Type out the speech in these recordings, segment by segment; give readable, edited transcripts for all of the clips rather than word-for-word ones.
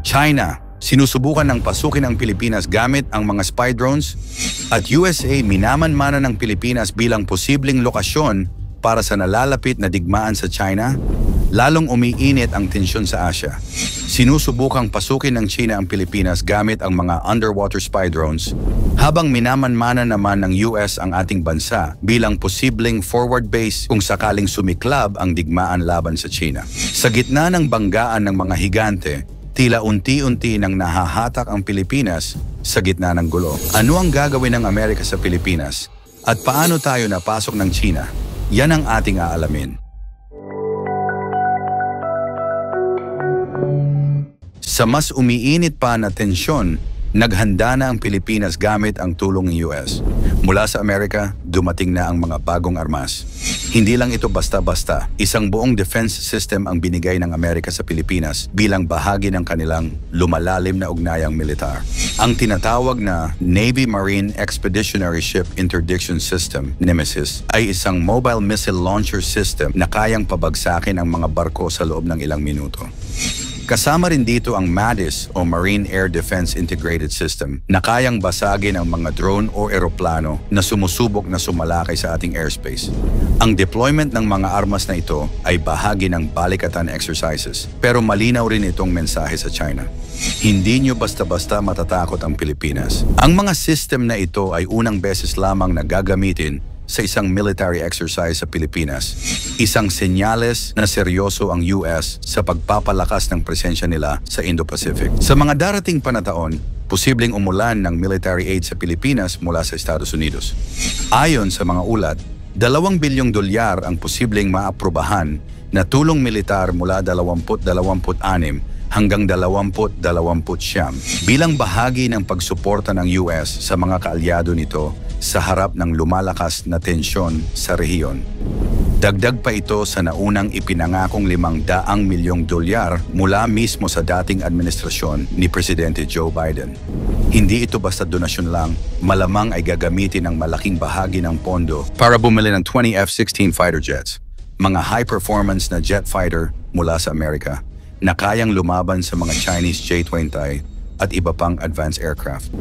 China, sinusubukan ng pasukin ang Pilipinas gamit ang mga spy drones, at USA minamanmana ng Pilipinas bilang posibleng lokasyon para sa nalalapit na digmaan sa China. Lalong umiinit ang tensyon sa Asia. Sinusubukang pasukin ng China ang Pilipinas gamit ang mga underwater spy drones, habang minamanmana naman ng US ang ating bansa bilang posibleng forward base kung sakaling sumiklab ang digmaan laban sa China. Sa gitna ng banggaan ng mga higante, tila unti-unti nang nahahatak ang Pilipinas sa gitna ng gulo. Ano ang gagawin ng Amerika sa Pilipinas? At paano tayo napasok ng China? Yan ang ating aalamin. Sa mas umiinit pa na tensyon, naghanda na ang Pilipinas gamit ang tulong ng US. Mula sa Amerika, dumating na ang mga bagong armas. Hindi lang ito basta-basta, isang buong defense system ang binigay ng Amerika sa Pilipinas bilang bahagi ng kanilang lumalalim na ugnayang militar. Ang tinatawag na Navy Marine Expeditionary Ship Interdiction System, NEMESIS, ay isang mobile missile launcher system na kayang pabagsakin ang mga barko sa loob ng ilang minuto. Kasama rin dito ang MADIS o Marine Air Defense Integrated System na kayang basagin ang mga drone o eroplano na sumusubok na sumalakay sa ating airspace. Ang deployment ng mga armas na ito ay bahagi ng balikatan exercises, pero malinaw rin itong mensahe sa China. Hindi nyo basta-basta matatakot ang Pilipinas. Ang mga system na ito ay unang beses lamang na gagamitin sa isang military exercise sa Pilipinas. Isang senyales na seryoso ang US sa pagpapalakas ng presensya nila sa Indo-Pacific. Sa mga darating panataon, posibleng umulan ng military aid sa Pilipinas mula sa Estados Unidos. Ayon sa mga ulat, 2 bilyong dolyar ang posibleng maaprubahan na tulong militar mula 2026 hanggang 2029 bilang bahagi ng pagsuporta ng US sa mga kaalyado nito sa harap ng lumalakas na tensyon sa rehiyon. Dagdag pa ito sa naunang ipinangakong 500 milyong dolyar mula mismo sa dating administrasyon ni Presidente Joe Biden. Hindi ito basta donasyon lang, malamang ay gagamitin ng malaking bahagi ng pondo para bumili ng 20 F-16 fighter jets, mga high-performance na jet fighter mula sa Amerika na kayang lumaban sa mga Chinese J-20 at iba pang advanced aircraft.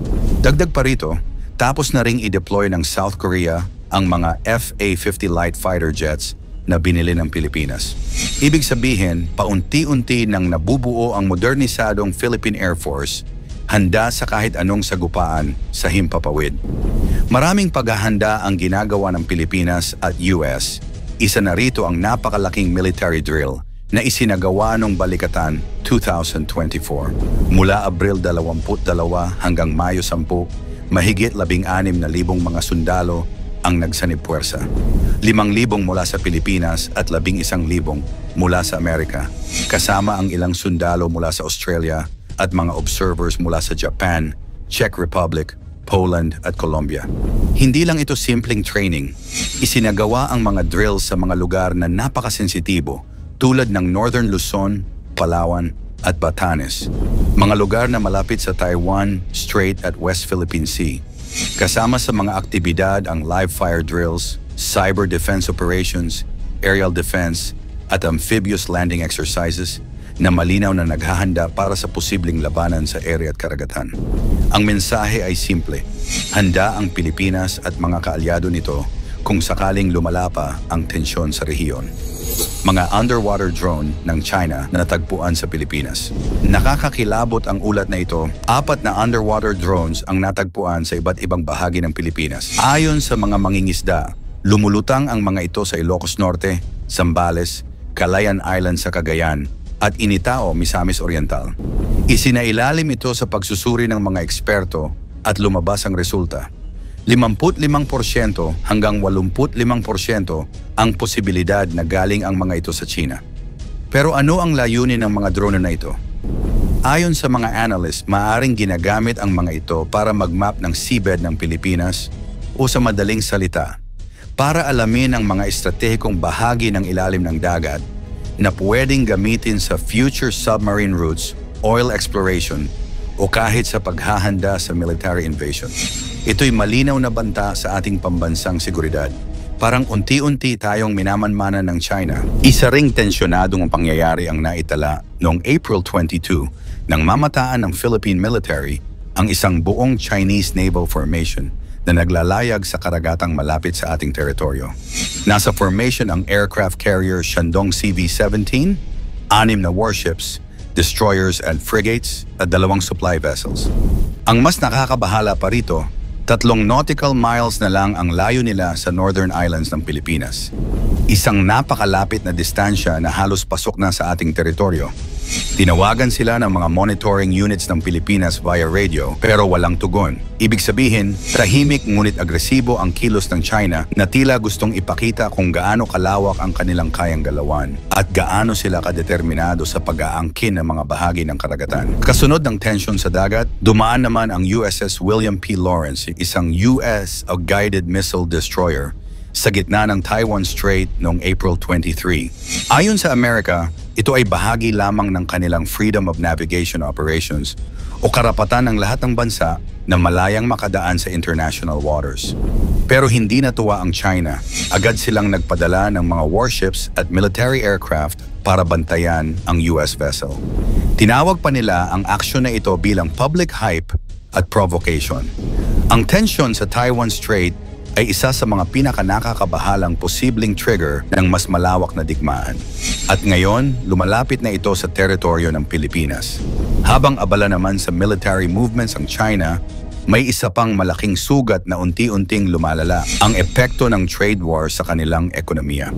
Dagdag pa rito, tapos na ring i-deploy ng South Korea ang mga FA-50 light fighter jets na binili ng Pilipinas. Ibig sabihin, paunti-unti nang nabubuo ang modernisadong Philippine Air Force, handa sa kahit anong sagupaan sa himpapawid. Maraming paghahanda ang ginagawa ng Pilipinas at US. Isa na rito ang napakalaking military drill na isinagawa noong Balikatan 2024. Mula Abril 22 hanggang Mayo 10, mahigit 16,000 mga sundalo ang nagsanib puwersa. 5,000 mula sa Pilipinas at 11,000 mula sa Amerika, kasama ang ilang sundalo mula sa Australia at mga observers mula sa Japan, Czech Republic, Poland at Colombia. Hindi lang ito simpleng training. Isinagawa ang mga drills sa mga lugar na napakasensitibo tulad ng Northern Luzon, Palawan at Batanes, mga lugar na malapit sa Taiwan, Strait at West Philippine Sea. Kasama sa mga aktibidad ang live fire drills, cyber defense operations, aerial defense at amphibious landing exercises na malinaw na naghahanda para sa posibleng labanan sa ere at karagatan. Ang mensahe ay simple, handa ang Pilipinas at mga kaalyado nito kung sakaling lumala pa ang tensyon sa rehiyon. Mga underwater drone ng China na natagpuan sa Pilipinas. Nakakakilabot ang ulat na ito, 4 na underwater drones ang natagpuan sa iba't ibang bahagi ng Pilipinas. Ayon sa mga mangingisda, lumulutang ang mga ito sa Ilocos Norte, Zambales, Calayan Island sa Cagayan, at Initao, Misamis Oriental. Isinailalim ito sa pagsusuri ng mga eksperto at lumabas ang resulta. 55% hanggang 85% ang posibilidad na galing ang mga ito sa China. Pero ano ang layunin ng mga drone na ito? Ayon sa mga analyst, maaaring ginagamit ang mga ito para mag-map ng seabed ng Pilipinas o sa madaling salita, para alamin ang mga estratehikong bahagi ng ilalim ng dagat na pwedeng gamitin sa future submarine routes, oil exploration, o kahit sa paghahanda sa military invasion. Ito'y malinaw na banta sa ating pambansang seguridad. Parang unti-unti tayong minamanmanan ng China. Isa ring tensyonadong pangyayari ang naitala noong April 22 nang mamataan ng Philippine military ang isang buong Chinese naval formation na naglalayag sa karagatang malapit sa ating teritoryo. Nasa formation ang aircraft carrier Shandong CV-17, 6 na warships, destroyers and frigates at 2 supply vessels. Ang mas nakakabahala pa rito, 3 nautical miles na lang ang layo nila sa Northern Islands ng Pilipinas. Isang napakalapit na distansya na halos pasok na sa ating teritoryo. Tinawagan sila ng mga monitoring units ng Pilipinas via radio pero walang tugon. Ibig sabihin, tahimik ngunit agresibo ang kilos ng China na tila gustong ipakita kung gaano kalawak ang kanilang kayang galawan at gaano sila kadeterminado sa pag-aangkin ng mga bahagi ng karagatan. Kasunod ng tensyon sa dagat, dumaan naman ang USS William P. Lawrence, isang US guided missile destroyer sa gitna ng Taiwan Strait noong April 23. Ayon sa Amerika, ito ay bahagi lamang ng kanilang Freedom of Navigation Operations o karapatan ng lahat ng bansa na malayang makadaan sa international waters. Pero hindi natuwa ang China. Agad silang nagpadala ng mga warships at military aircraft para bantayan ang US vessel. Tinawag pa nila ang aksyon na ito bilang public hype at provocation. Ang tensyon sa Taiwan Strait ay isa sa mga pinakanakakabahalang posibleng trigger ng mas malawak na digmaan. At ngayon, lumalapit na ito sa teritoryo ng Pilipinas. Habang abala naman sa military movements ang China, may isa pang malaking sugat na unti-unting lumalala, ang epekto ng trade war sa kanilang ekonomiya.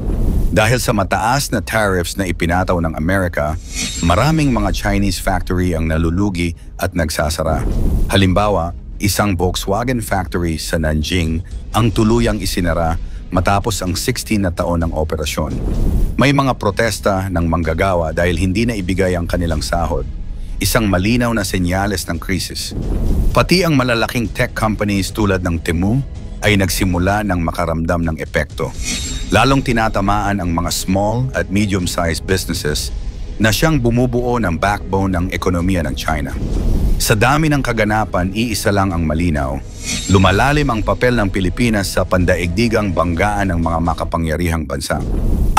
Dahil sa mataas na tariffs na ipinataw ng Amerika, maraming mga Chinese factory ang nalulugi at nagsasara. Halimbawa, isang Volkswagen factory sa Nanjing ang tuluyang isinara matapos ang 16 na taon ng operasyon. May mga protesta ng manggagawa dahil hindi na ibigay ang kanilang sahod, isang malinaw na senyales ng krisis. Pati ang malalaking tech companies tulad ng Temu ay nagsimula ng makaramdam ng epekto. Lalong tinatamaan ang mga small at medium-sized businesses na siyang bumubuo ng backbone ng ekonomiya ng China. Sa dami ng kaganapan, iisa lang ang malinaw. Lumalalim ang papel ng Pilipinas sa pandaigdigang banggaan ng mga makapangyarihang bansa.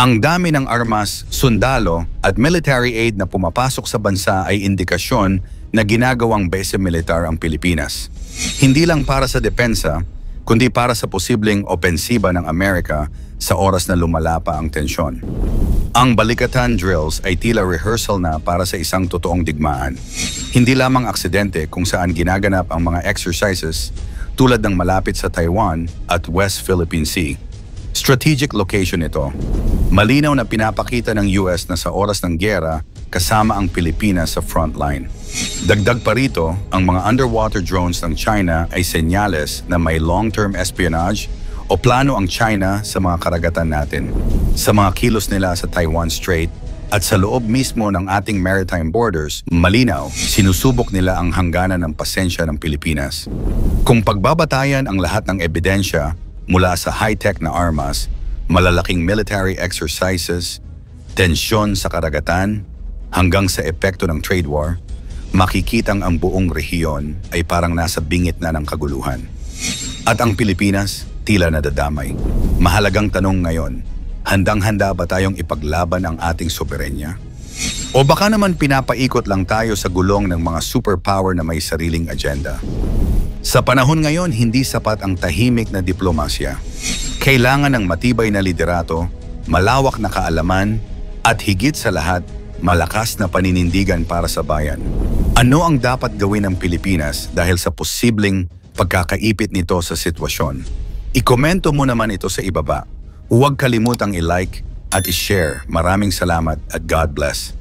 Ang dami ng armas, sundalo at military aid na pumapasok sa bansa ay indikasyon na ginagawang base militar ang Pilipinas. Hindi lang para sa depensa, kundi para sa posibleng opensiba ng Amerika sa oras na lumala pa ang tensyon. Ang balikatan drills ay tila rehearsal na para sa isang totoong digmaan. Hindi lamang aksidente kung saan ginaganap ang mga exercises tulad ng malapit sa Taiwan at West Philippine Sea. Strategic location ito. Malinaw na pinapakita ng US na sa oras ng giyera kasama ang Pilipinas sa frontline. Dagdag pa rito, ang mga underwater drones ng China ay senyales na may long-term espionage o plano ang China sa mga karagatan natin. Sa mga kilos nila sa Taiwan Strait at sa loob mismo ng ating maritime borders, malinaw, sinusubok nila ang hangganan ng pasensya ng Pilipinas. Kung pagbabatayan ang lahat ng ebidensya mula sa high-tech na armas, malalaking military exercises, tensyon sa karagatan, hanggang sa epekto ng trade war, makikitang ang buong rehiyon ay parang nasa bingit na ng kaguluhan. At ang Pilipinas, tila nadadamay. Mahalagang tanong ngayon, handang-handa ba tayong ipaglaban ang ating soberenya? O baka naman pinapaikot lang tayo sa gulong ng mga superpower na may sariling agenda? Sa panahon ngayon, hindi sapat ang tahimik na diplomasya. Kailangan ng matibay na liderato, malawak na kaalaman, at higit sa lahat, malakas na paninindigan para sa bayan. Ano ang dapat gawin ng Pilipinas dahil sa posibleng pagkakaipit nito sa sitwasyon? I-komento mo naman ito sa ibaba. Huwag kalimutang i-like at i-share. Maraming salamat at God bless.